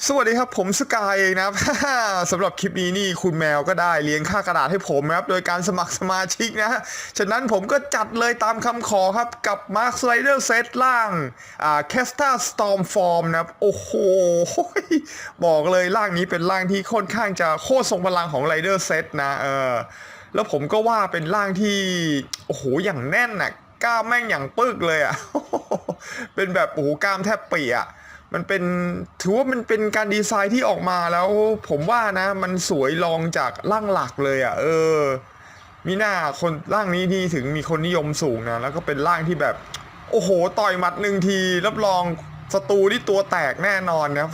สวัสดีครับผมสกายเองนะครับ สำหรับคลิปนี้นี่คุณแมวก็ได้เลี้ยงค่ากระดาษให้ผมนะครับโดยการสมัครสมาชิกนะฉะนั้นผมก็จัดเลยตามคำขอครับกับ Mark Slider Set ล่างCasta Storm Form นะครับโอ้โหบอกเลยร่างนี้เป็นร่างที่ค่อนข้างจะโคตรทรงพลังของ Rider Set นะแล้วผมก็ว่าเป็นร่างที่โอ้โหอย่างแน่นน่ะกล้ามแม่งอย่างปึกเลยอ่ะ เป็นแบบโอ้โหกล้ามแทบปีอ่ะมันเป็นถือว่ามันเป็นการดีไซน์ที่ออกมาแล้วผมว่านะมันสวยรองจากร่างหลักเลยอ่ะมีหน้าคนร่างนี้ที่ถึงมีคนนิยมสูงนะแล้วก็เป็นร่างที่แบบโอ้โหต่อยหมัดหนึ่งทีรับรองศัตรูที่ตัวแตกแน่นอนนะครับ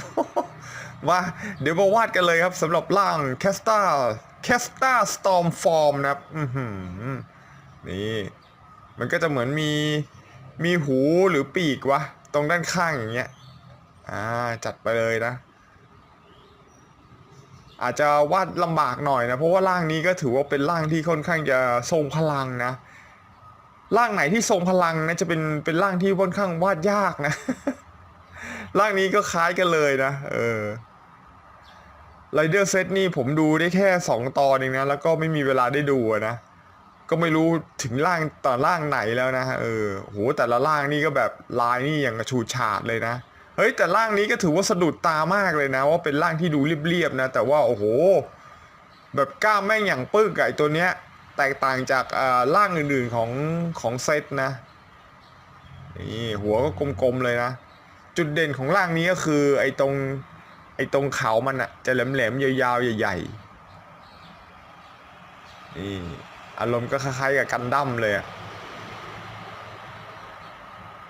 ว่าเดี๋ยวมาวาดกันเลยครับสำหรับร่าง Casta Storm Form นะครับนี่มันก็จะเหมือนมีหูหรือปีกวะตรงด้านข้างอย่างเงี้ยจัดไปเลยนะอาจจะวาดลำบากหน่อยนะเพราะว่าร่างนี้ก็ถือว่าเป็นร่างที่ค่อนข้างจะทรงพลังนะร่างไหนที่ทรงพลังนะจะเป็นร่างที่ค่อนข้างวาดยากนะ ร่างนี้ก็คล้ายกันเลยนะไรเดอร์เซตนี่ผมดูได้แค่2 ตอนเองนะแล้วก็ไม่มีเวลาได้ดูนะก็ไม่รู้ถึงร่างต่อร่างไหนแล้วนะโหแต่ละร่างนี่ก็แบบลายนี่อย่างกระชูดฉาดเลยนะเฮ้ยแต่ร่างนี้ก็ถือว่าสะดุดตามากเลยนะว่าเป็นร่างที่ดูเรียบๆนะแต่ว่าโอ้โหแบบกล้ามแม่งอย่างปึกไอตัวเนี้ยแตกต่างจากร่างอื่นๆของเซตนะนี่หัวก็กลมๆเลยนะจุดเด่นของร่างนี้ก็คือไอตรงเขามันอะจะแหลมๆยาวๆใหญ่ๆนี่อารมณ์ก็คล้ายๆกับกันดั้มเลยอะ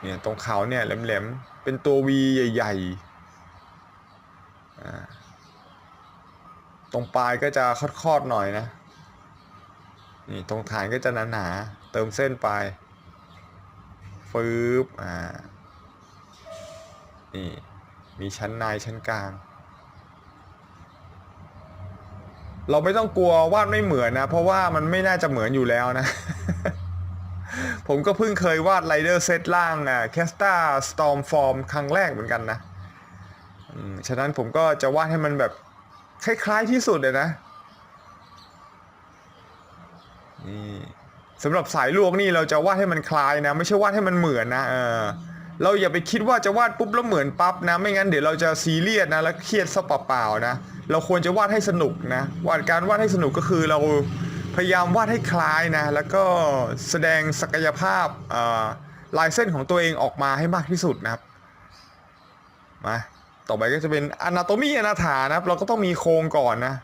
เนี่ยตรงเขาเนี่ยแหลมๆเป็นตัววีใหญ่ๆตรงปลายก็จะคอดๆหน่อยนะนี่ตรงฐานก็จะหนาๆเติมเส้นไปฟืบนี่มีชั้นในชั้นกลางเราไม่ต้องกลัววาดไม่เหมือนนะเพราะว่ามันไม่น่าจะเหมือนอยู่แล้วนะ ผมก็เพิ่งเคยวาดไรเดอร์เซตล่างCasta Storm Form ครั้งแรกเหมือนกันนะฉะนั้นผมก็จะวาดให้มันแบบคล้ายๆที่สุดเลยนะนี่สำหรับสายลวกนี่เราจะวาดให้มันคล้ายนะไม่ใช่วาดให้มันเหมือนนะเราอย่าไปคิดว่าจะวาดปุ๊บแล้วเหมือนปั๊บนะไม่งั้นเดี๋ยวเราจะซีเรียสนะแล้วเครียดซะเปล่าๆนะเราควรจะวาดให้สนุกนะการวาดให้สนุกก็คือเราพยายามวาดให้คล้ายนะแล้วก็แสดงศักยภาพลายเส้นของตัวเองออกมาให้มากที่สุดนะครับมาต่อไปก็จะเป็น Anatomy อนาถานะครับเราก็ต้องมีโครงก่อนนะ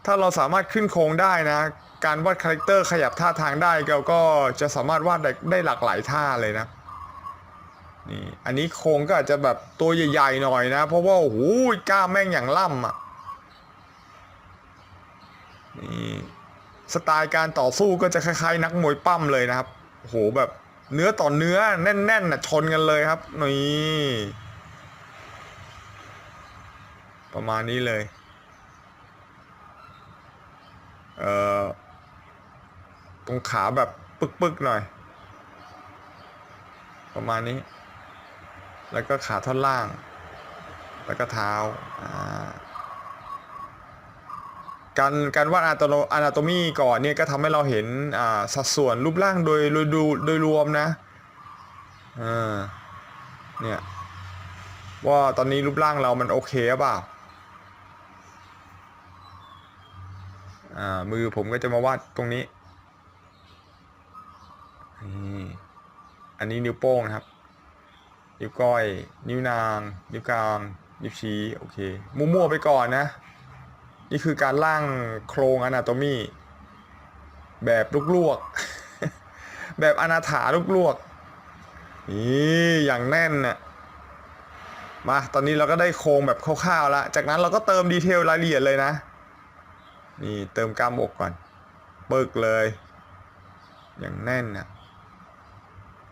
ถ้าเราสามารถขึ้นโครงได้นะการวาดคาแรคเตอร์ขยับท่าทางได้เราก็จะสามารถวาดได้หลากหลายท่าเลยนะนี่อันนี้โครงก็อาจจะแบบตัวใหญ่ๆหน่อยนะเพราะว่าโอ้โหกล้ามแม่งอย่างล่ำอ่ะนี่สไตล์การต่อสู้ก็จะคล้ายๆนักมวยปั้มเลยนะครับโอ้โหแบบเนื้อต่อเนื้อแน่นๆน่ะชนกันเลยครับนี่ประมาณนี้เลยตรงขาแบบปึกๆหน่อยประมาณนี้แล้วก็ขาท่อนล่างแล้วก็เท้าการวาดอนาโตมีก่อนเนี่ยก็ทำให้เราเห็นสัดส่วนรูปร่างโดยรวมนะเนี่ยว่าตอนนี้รูปร่างเรามันโอเคหรือเปล่ามือผมก็จะมาวาดตรงนี้อันนี้นิ้วโป้งนะครับนิ้วก้อยนิ้วนางนิ้วกลางนิ้วชี้โอเคมั่วๆไปก่อนนะนี่คือการร่างโครงอนาโตมีแบบลวกๆ แบบอนาถาลวกๆนี่อย่างแน่นน่ะมาตอนนี้เราก็ได้โครงแบบคร่าวๆแล้วจากนั้นเราก็เติมดีเทลรายละเอียดเลยนะนี่เติมกล้ามอกก่อนปึกเลยอย่างแน่นน่ะ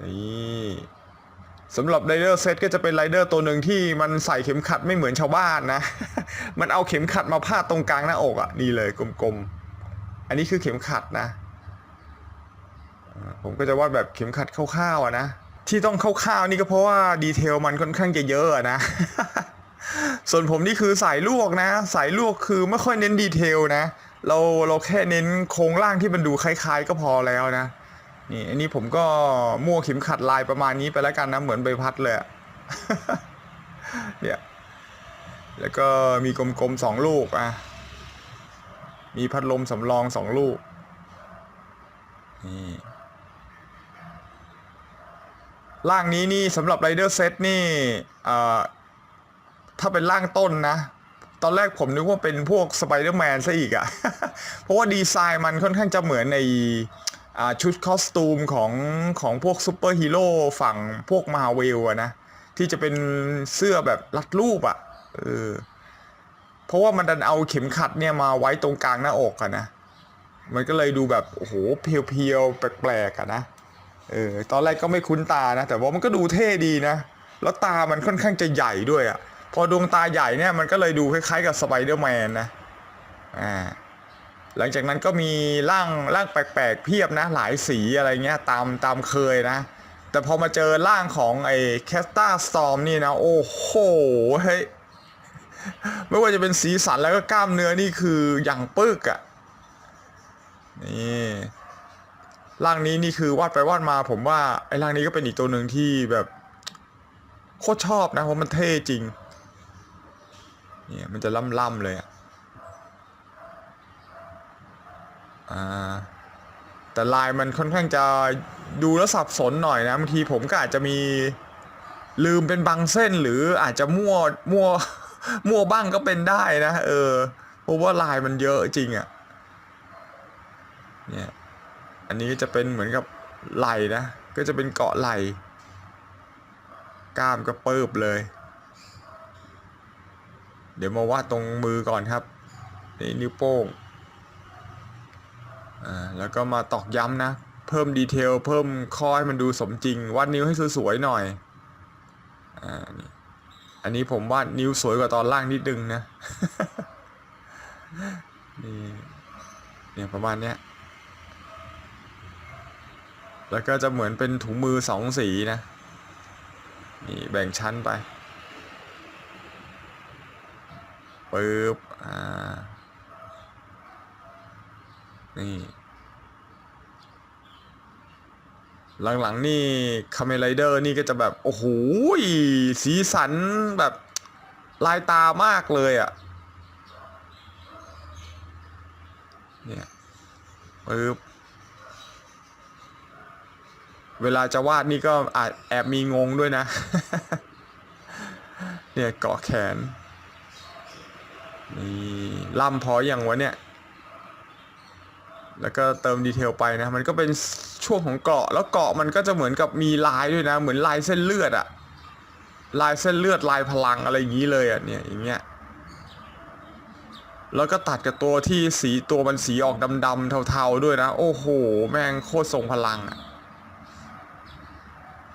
นี่สำหรับไรเดอร์เซตก็จะเป็นไรเดอร์ตัวหนึ่งที่มันใส่เข็มขัดไม่เหมือนชาวบ้านนะ มันเอาเข็มขัดมาพาดตรงกลางหน้าอกอ่ะนี่เลยกลมๆอันนี้คือเข็มขัดนะผมก็จะวาดแบบเข็มขัดคร่าวๆนะที่ต้องคร่าวๆนี่ก็เพราะว่าดีเทลมันค่อนข้างจะเยอะนะ ส่วนผมนี่คือสายลวกนะสายลวกคือไม่ค่อยเน้นดีเทลนะเราแค่เน้นโครงร่างที่มันดูคล้ายๆก็พอแล้วนะนี่อันนี้ผมก็มั่วเข็มขัดลายประมาณนี้ไปแล้วกันนะเหมือนใบพัดเลยเนี่ยแล้วก็มีกลมๆ2 ลูกมีพัดลมสำรอง2 ลูกนี่ร่างนี้นี่สำหรับไรเดอร์เซตนี่ถ้าเป็นร่างต้นนะตอนแรกผมนึกว่าเป็นพวกสไปเดอร์แมนซะอีกเพราะว่าดีไซน์มันค่อนข้างจะเหมือนในชุดคอสตูมของพวกซูเปอร์ฮีโร่ฝั่งพวกมาเวลนะที่จะเป็นเสื้อแบบรัดรูปเพราะว่ามันดันเอาเข็มขัดเนี่ยมาไว้ตรงกลางหน้าอกนะมันก็เลยดูแบบโอ้โหเพียวๆแปลกๆนะตอนแรกก็ไม่คุ้นตานะแต่ว่ามันก็ดูเท่ดีนะแล้วตามันค่อนข้างจะใหญ่ด้วยพอดวงตาใหญ่เนี่ยมันก็เลยดูคล้ายๆกับสไปเดอร์แมนนะหลังจากนั้นก็มีร่างแปลกๆเพียบนะหลายสีอะไรเงี้ยตามเคยนะแต่พอมาเจอร่างของไอ้แคสตาสตอร์มนี่นะโอ้โหเฮ้ยไม่ว่าจะเป็นสีสันแล้วก็กล้ามเนื้อนี่คืออย่างปึกนี่ร่างนี้นี่คือวาดไปวาดมาผมว่าไอ้ร่างนี้ก็เป็นอีกตัวหนึ่งที่แบบโคตรชอบนะเพราะมันเท่จริงเนี่ยมันจะล่ำๆเลยแต่ลายมันค่อนข้างจะดูแล้วสับสนหน่อยนะบางทีผมก็อาจจะมีลืมเป็นบางเส้นหรืออาจจะมั่วบ้างก็เป็นได้นะเพราะว่าลายมันเยอะจริงเนี่ยอันนี้จะเป็นเหมือนกับไหล่นะก็จะเป็นเกาะไหล่กล้ามก็เปิบเลยเดี๋ยวมาวาดตรงมือก่อนครับนี่นิ้วโป้งแล้วก็มาตอกย้ำนะเพิ่มดีเทลเพิ่มข้อให้มันดูสมจริงวาดนิ้วให้สวยๆหน่อยอันนี้ผมวาดนิ้วสวยกว่าตอนล่างนิดนึงนะ นี่เนี่ยประมาณเนี้ยแล้วก็จะเหมือนเป็นถุงมือ2 สีนะนี่แบ่งชั้นไปปึ๊บนี่หลังๆนี่คาเมนไรเดอร์นี่ก็จะแบบโอ้โหสีสันแบบลายตามากเลยเนี่ยปึ๊บเวลาจะวาดนี่ก็อาจแอบมีงงด้วยนะ เนี่ยเกาะแขนนี่ล่ำพออย่างวะเนี่ยแล้วก็เติมดีเทลไปนะมันก็เป็นช่วงของเกาะแล้วเกาะมันก็จะเหมือนกับมีลายด้วยนะเหมือนลายเส้นเลือดลายเส้นเลือดลายพลังอะไรอย่างนี้เลยเนี่ยอย่างเงี้ยแล้วก็ตัดกับตัวที่สีตัวมันสีออกดำๆเทาๆด้วยนะโอ้โหแม่งโคตรทรงพลัง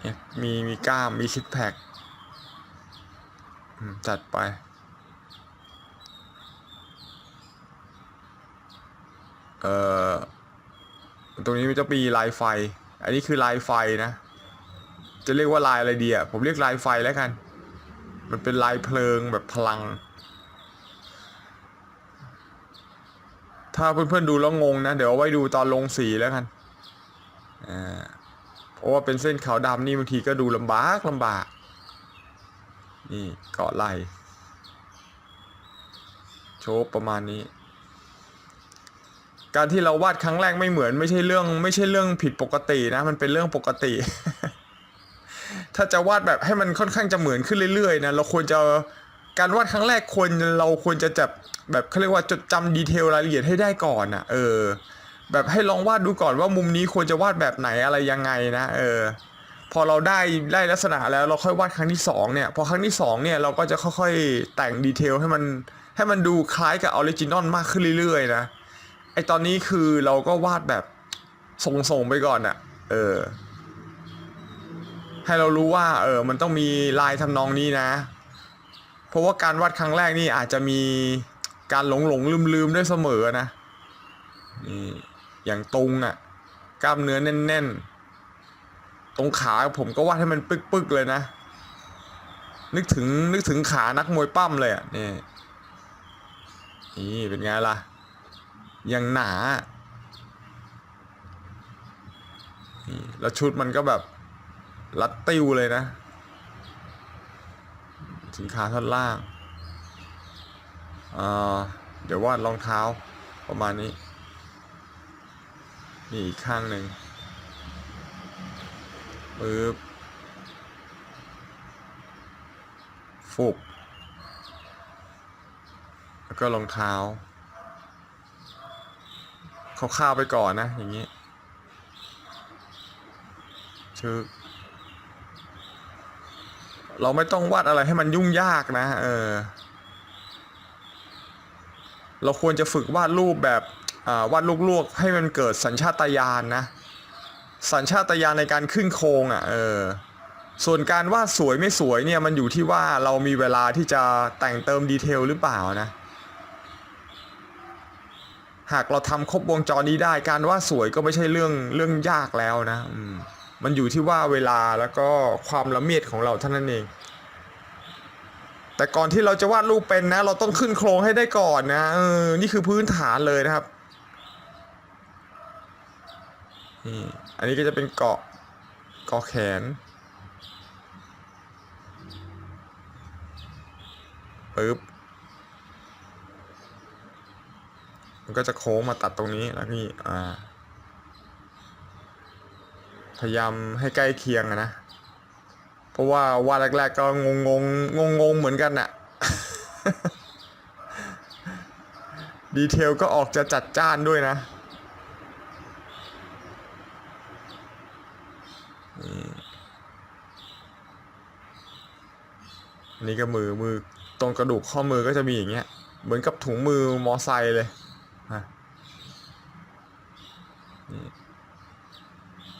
เนี่ยมีกล้ามมีซิกแพคจัดไปตรงนี้มันจะมีลายไฟอันนี้คือลายไฟนะจะเรียกว่าลายอะไรดีผมเรียกลายไฟแล้วกันมันเป็นลายเพลิงแบบพลังถ้าเพื่อนๆดูแล้วงงนะเดี๋ยวเอาไว้ดูตอนลงสีแล้วกันเพราะว่าเป็นเส้นขาวดำนี่บางทีก็ดูลำบากนี่เกาะไหล่โชว์ประมาณนี้การที่เราวาดครั้งแรกไม่เหมือนไม่ใช่เรื่องผิดปกตินะมันเป็นเรื่องปกติ ถ้าจะวาดแบบให้มันค่อนข้างจะเหมือนขึ้นเรื่อยๆนะเราควรจะการวาดครั้งแรกเราควรจะจับแบบเขาเรียกว่าจดจำดีเทลรายละเอียดให้ได้ก่อนแบบให้ลองวาดดูก่อนว่ามุมนี้ควรจะวาดแบบไหนอะไรยังไงนะพอเราได้ลักษณะแล้วเราค่อยวาดครั้งที่2เนี่ยพอครั้งที่2เนี่ยเราก็จะค่อยๆแต่งดีเทลให้มันดูคล้ายกับออริจินอลมากขึ้นเรื่อยๆนะไอตอนนี้คือเราก็วาดแบบส่งไปก่อนให้เรารู้ว่ามันต้องมีลายทำนองนี้นะเพราะว่าการวาดครั้งแรกนี่อาจจะมีการหลงลืมด้วยเสมอนะนี่อย่างตรงกล้ามเนื้อแน่นๆตรงขาผมก็วาดให้มันปึกเลยนะ นึกถึงขานักมวยปั้มเลยอ่ะนี่เป็นไงล่ะยังหนาแล้วชุดมันก็แบบรัดติ้วเลยนะถึงขาท่อนล่างเดี๋ยววาดรองเท้าประมาณนี้นี่อีกข้างหนึ่งปึ๊บฟุบแล้วก็รองเท้าคร่าวๆไปก่อนนะอย่างนี้ชื่อเราไม่ต้องวาดอะไรให้มันยุ่งยากนะเราควรจะฝึกวาดรูปแบบวาดลวกๆให้มันเกิดสัญชาตญาณนะสัญชาตญาณในการขึ้นโครงส่วนการวาดสวยไม่สวยเนี่ยมันอยู่ที่ว่าเรามีเวลาที่จะแต่งเติมดีเทลหรือเปล่านะหากเราทำครบวงจรนี้ได้การวาดสวยก็ไม่ใช่เรื่องยากแล้วนะมันอยู่ที่ว่าเวลาแล้วก็ความละเมียดของเราเท่านั้นเองแต่ก่อนที่เราจะวาดรูปเป็นนะเราต้องขึ้นโครงให้ได้ก่อนนะนี่คือพื้นฐานเลยนะครับอันนี้ก็จะเป็นเกาะแขนปึ๊บมันก็จะโค้งมาตัดตรงนี้แล้วพี่พยายามให้ใกล้เคียงนะเพราะว่าวาดแรกๆก็งงเหมือนกันน่ะ ดีเทลก็ออกจะจัดจ้านด้วยนะนี่ก็มือตรงกระดูกข้อมือก็จะมีอย่างเงี้ยเหมือนกับถุงมือมอไซค์เลย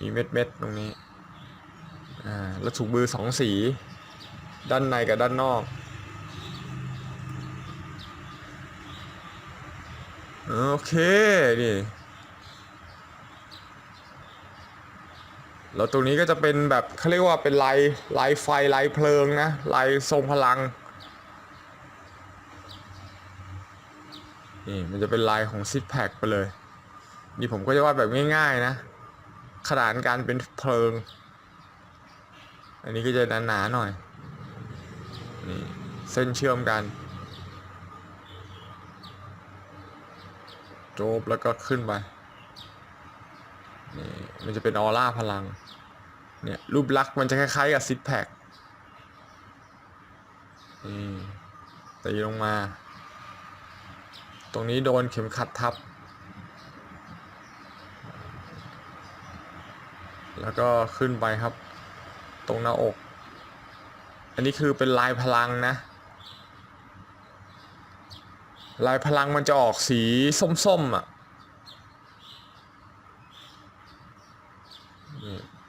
มีเม็ดตรงนี้แล้วถุงมือสองสีด้านในกับด้านนอกโอเคนี่แล้วตรงนี้ก็จะเป็นแบบเขาเรียกว่าเป็นลายไฟลายเพลิงนะลายทรงพลังนี่มันจะเป็นลายของซิกแพคไปเลยนี่ผมก็จะวาดแบบง่ายๆนะขนาดการเป็นเพลิงอันนี้ก็จะหนาๆหน่อยนี่เส้นเชื่อมกันโจบแล้วก็ขึ้นไปนี่มันจะเป็นออร่าพลังเนี่ยรูปลักษณ์มันจะคล้ายๆกับซิกแพคตีลงมาตรงนี้โดนเข็มขัดทับแล้วก็ขึ้นไปครับตรงหน้าอกอันนี้คือเป็นลายพลังนะลายพลังมันจะออกสีส้ม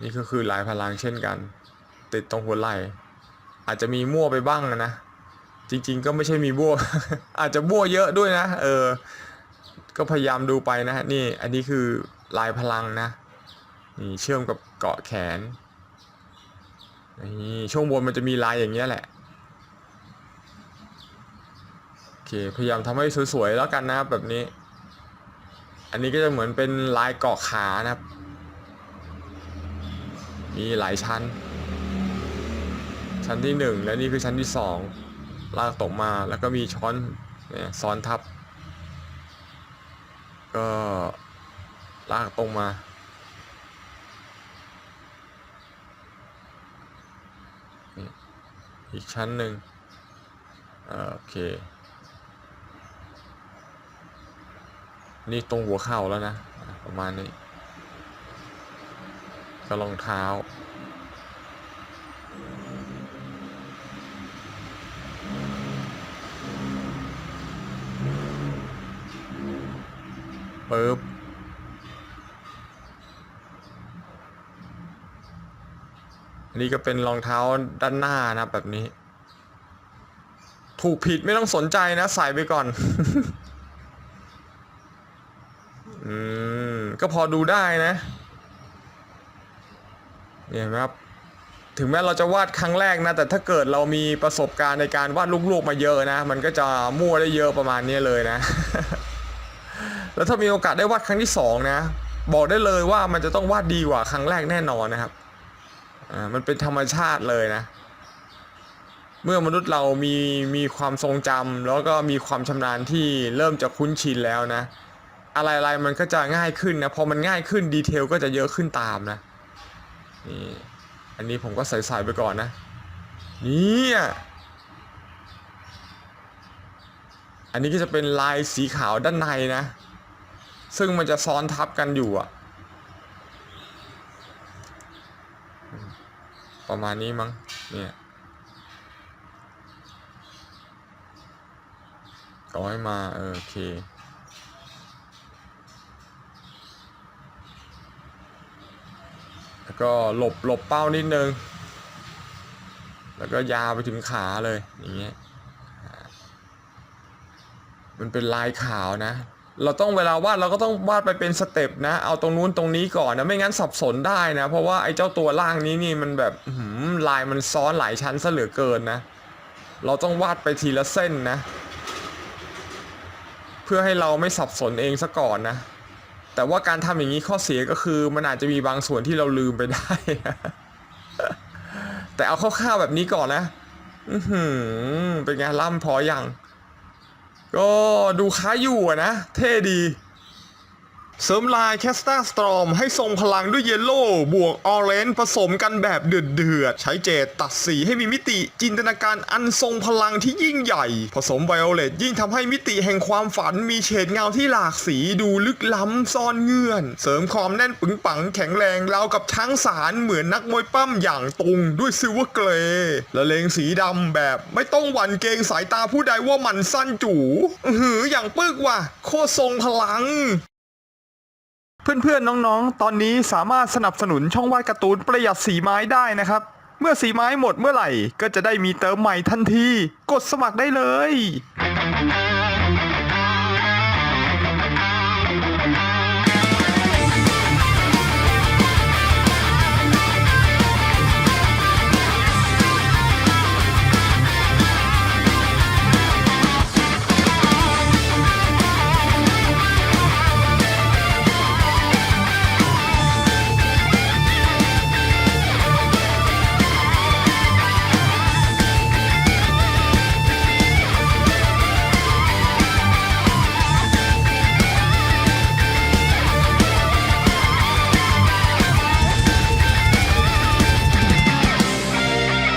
นี่ก็คือลายพลังเช่นกันติดตรงหัวไหล่อาจจะมีมั่วไปบ้างนะจริงๆก็ไม่ใช่มีมั่ว อาจจะมั่วเยอะด้วยนะก็พยายามดูไปนะนี่อันนี้คือลายพลังนะนี่เชื่อมกับเกาะแขนนี่ช่วงบนมันจะมีลายอย่างเงี้ยแหละโอเคพยายามทำให้สวยๆแล้วกันนะครับแบบนี้อันนี้ก็จะเหมือนเป็นลายเกาะขานะครับมีหลายชั้นที่1และนี่คือชั้นที่2ลากตกมาแล้วก็มีช้อนเนี่ยซ้อนทับก็ลากตรงมาอีกชั้นหนึ่งโอเคนี่ตรงหัวเข่าแล้วนะประมาณนี้ก็รองเท้าปึ๊บอันนี้ก็เป็นรองเท้าด้านหน้านะแบบนี้ถูกผิดไม่ต้องสนใจนะใส่ไปก่อน ก็พอดูได้นะเห็นไหมครับ ถึงแม้เราจะวาดครั้งแรกนะแต่ถ้าเกิดเรามีประสบการณ์ในการวาดลูกๆมาเยอะนะมันก็จะมั่วได้เยอะประมาณนี้เลยนะ แล้วถ้ามีโอกาสได้วาดครั้งที่2นะบอกได้เลยว่ามันจะต้องวาดดีกว่าครั้งแรกแน่นอนนะครับมันเป็นธรรมชาติเลยนะเมื่อมนุษย์เรามีความทรงจำแล้วก็มีความชำนาญที่เริ่มจะคุ้นชินแล้วนะอะไรมันก็จะง่ายขึ้นนะพอมันง่ายขึ้นดีเทลก็จะเยอะขึ้นตามนะนี่อันนี้ผมก็ใส่ไปก่อนนะนี่อันนี้ก็จะเป็นลายสีขาวด้านในนะซึ่งมันจะซ้อนทับกันอยู่ประมาณนี้มั้งเนี่ยก็ให้มาโอเคแล้วก็หลบเป้านิดนึงแล้วก็ยาวไปถึงขาเลยอย่างเงี้ยมันเป็นลายขาวนะเราต้องเวลาวาดเราก็ต้องวาดไปเป็นสเต็ปนะเอาตรงนู้นตรงนี้ก่อนนะไม่งั้นสับสนได้นะเพราะว่าไอ้เจ้าตัวล่างนี้นี่มันแบบลายมันซ้อนหลายชั้นซะเหลือเกินนะเราต้องวาดไปทีละเส้นนะเพื่อให้เราไม่สับสนเองซะก่อนนะแต่ว่าการทำอย่างนี้ข้อเสียก็คือมันอาจจะมีบางส่วนที่เราลืมไปได้ แต่เอาคร่าวๆแบบนี้ก่อนนะเป็นไงล่ำพออย่างก็ดูคล้ายอยู่นะเท่ดีเสริมลายแคสตาสตรอมให้ทรงพลังด้วยเยลโล่บวกออเรนจ์ผสมกันแบบเดือดใช้เจดตัดสีให้มีมิติจินตนาการอันทรงพลังที่ยิ่งใหญ่ผสมไวโอเลตยิ่งทำให้มิติแห่งความฝันมีเฉดเงาที่หลากสีดูลึกล้ำซ่อนเงื่อนเสริมความแน่นปึงปังแข็งแรงราวกับช้างสารเหมือนนักมวยปั้มอย่างตุงด้วยซิลเวอร์เกรย์และเลงสีดำแบบไม่ต้องหวั่นเกรงสายตาผู้ใดว่ามันสั้นจู่อย่างปึกว่ะโคตรทรงพลังเพื่อนๆน้องๆตอนนี้สามารถสนับสนุนช่องวาดการ์ตูนประหยัดสีไม้ได้นะครับเมื่อสีไม้หมดเมื่อไหร่ก็จะได้มีเติมใหม่ทันทีกดสมัครได้เลย